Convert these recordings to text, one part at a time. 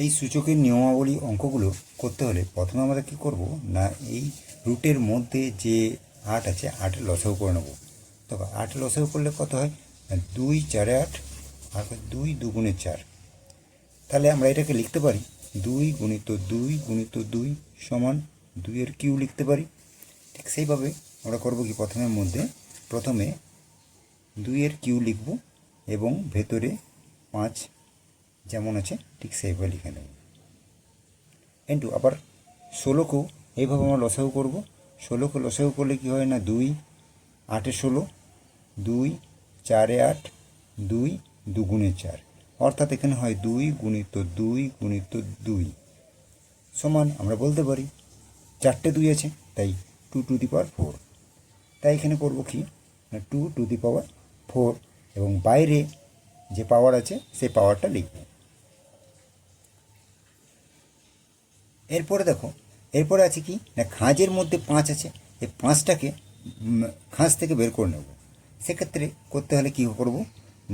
এই সূচকের নিয়মাবলী অঙ্কগুলো করতে হলে প্রথমে আমরা কী করব না, এই রুটের মধ্যে যে 8 আছে 8 লসাগু করে নেব। তবে 8 লসাগু করলে কত হয় না, 2 4 8 আর 2 2 4। তাহলে আমরা এটাকে লিখতে পারি 2 গুণিত 2 গুণিত 2 সমান 2 এর কিউ লিখতে পারি। ঠিক সেইভাবে আমরা করব কি, প্রথমে 2 এর কিউ লিখব এবং ভেতরে 5 যেমন আছে ঠিক সেইভাবে লিখে নেব। ইন্টু আবার 16কেও এইভাবে আমরা লসাগু করব। 16কে লসাগু করলে কী হয় না, 2 8 16, 2 4 8, 2 2 4, অর্থাৎ এখানে হয় 2 গুণিত 2 গুণিত 2 সমান আমরা বলতে পারি 4টে 2 আছে তাই 2 টু দি পাওয়ার 4। তাই এখানে করব কি না, 2 টু দি পাওয়ার 4 এবং বাইরে যে পাওয়ার আছে সেই পাওয়ারটা লিখব। এরপরে দেখো, এরপরে আছে কি না, খাঁজের মধ্যে 5 আছে, এই 5টাকে খাঁজ থেকে বের করে নেব। সেক্ষেত্রে করতে হলে কী করব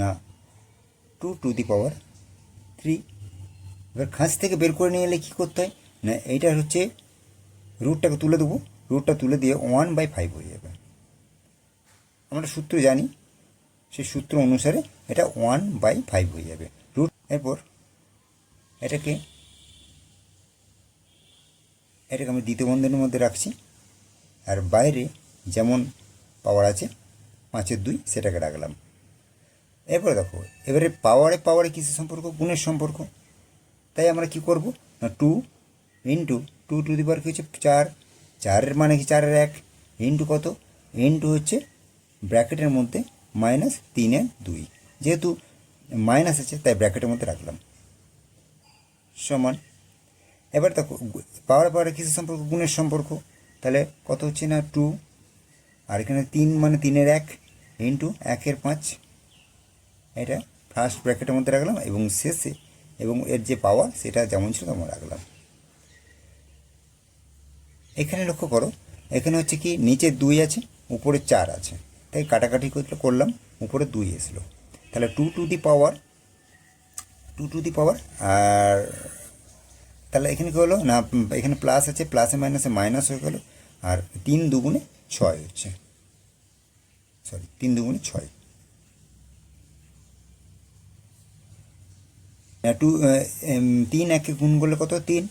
না, 2 টু দি পাওয়ার 3। এবার খাঁজ থেকে বের করে নিয়ে এলে কী করতে হয় না, এইটা হচ্ছে রুটটাকে তুলে দেবো, রুটটা তুলে দিয়ে 1/5 হয়ে যাবে। আমরা সূত্র জানি, সেই সূত্র অনুসারে এটা 1/5 হয়ে যাবে রুট। এরপর এটাকে আমি দ্বিতীয় বন্ধনীর মধ্যে রাখছি, আর বাইরে যেমন পাওয়ার আছে 5 2 সেটাকে রাখলাম। এরপরে দেখো, এবারে পাওয়ারে কিসের সম্পর্ক, গুণের সম্পর্ক। তাই আমরা কি করব না, 2 ইন্টু 2 টু দি পাওয়ার কি হচ্ছে 4, 4-এর মানে কি 4-এর 1 ইন্টু কত, ইন্টু হচ্ছে ব্র্যাকেটের মধ্যে -3 2, যেহেতু মাইনাস আছে তাই ব্র্যাকেটের মধ্যে রাখলাম, সমান। এবার দেখো পাওয়ারে কিসের সম্পর্ক, গুণের সম্পর্ক। তাহলে কত হচ্ছে না 2, আর এখানে 3 মানে 3-এর 1 ইন্টু 1-এর 5, এটা ফার্স্ট ব্র্যাকেটের মধ্যে রাখলাম এবং শেষে এবং এর যে পাওয়ার সেটা যেমন ছিল তেমন রাখলাম। এখানে লক্ষ্য করো, এখানে হচ্ছে কি নিচে 2 আছে উপরে 4 আছে, তাই কাটাকাটি করলাম, উপরে 2 এসলো। তাহলে 2 টু দি পাওয়ার আর তাহলে এখানে কী হলো না, এখানে প্লাস আছে, প্লাসে মাইনাসে মাইনাস হয়ে গেল, আর 3 2 6 হচ্ছে, 3 2 6। 3 1-কে গুণ করলে কত 3,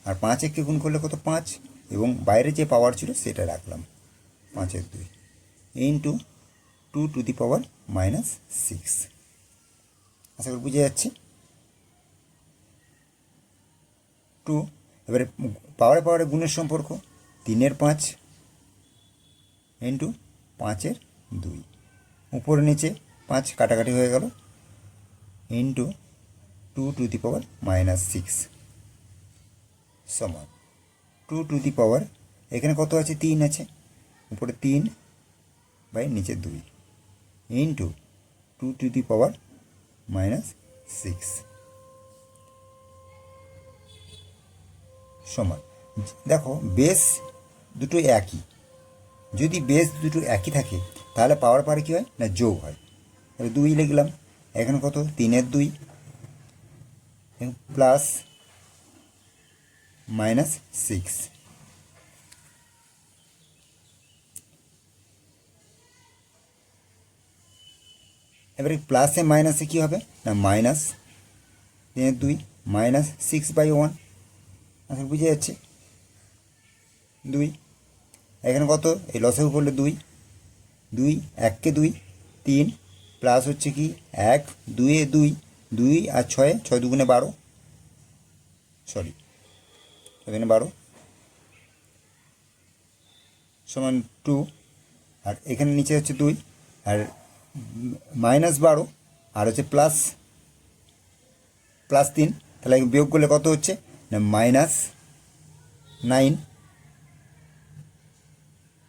আর 5 1-কে গুণ করলে কত 5, এবং বাইরে যে পাওয়ার ছিল সেটা রাখলাম 5-এর 2 ইন্টু 2 টু দি পাওয়ার -6। আশা করি বুঝে যাচ্ছে। 2, এবারে পাওয়ারে গুণের সম্পর্ক, 3-এর 5 ইন্টু 5-এর 2, উপরে নিচে 5 কাটাকাটি হয়ে গেল, ইন্টু 2 টু দি পাওয়ার -6 সমান 2 টু দি পাওয়ার, এখানে কত আছে 3 আছে, উপরে 3 বাই নিচে 2 ইন্টু 2 টু দি পাওয়ার -6 সমান। দেখো বেস দুটো একই, যদি বেস দুটো একই থাকে তাহলে পাওয়ারে কী হয় না, যোগ হয়। তাহলে 2 লিখলাম, এখানে কত 3-এর 2 প্লাস -6, এবারে প্লাসে মাইনাসে কী হবে না, -3-এর 2 -6/1। আচ্ছা বুঝে যাচ্ছে 2, এখানে কত এই লসাগু করলে 2 2 1-কে 2 3, প্লাস হচ্ছে কি 1 2-এ 2 2 আর 6 6 2 12, 12 সমান 2, আর এখানে নিচে হচ্ছে 2 আর -12 আর হচ্ছে প্লাস 3, তাহলে বিয়োগ করলে কত হচ্ছে না -9।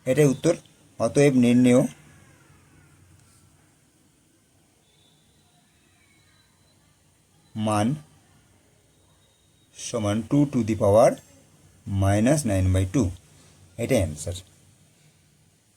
এটাই উত্তর। অতএব নির্ণেয় মান সমান 2 টু দি পাওয়ার -9/2, এটাই অ্যান্সার।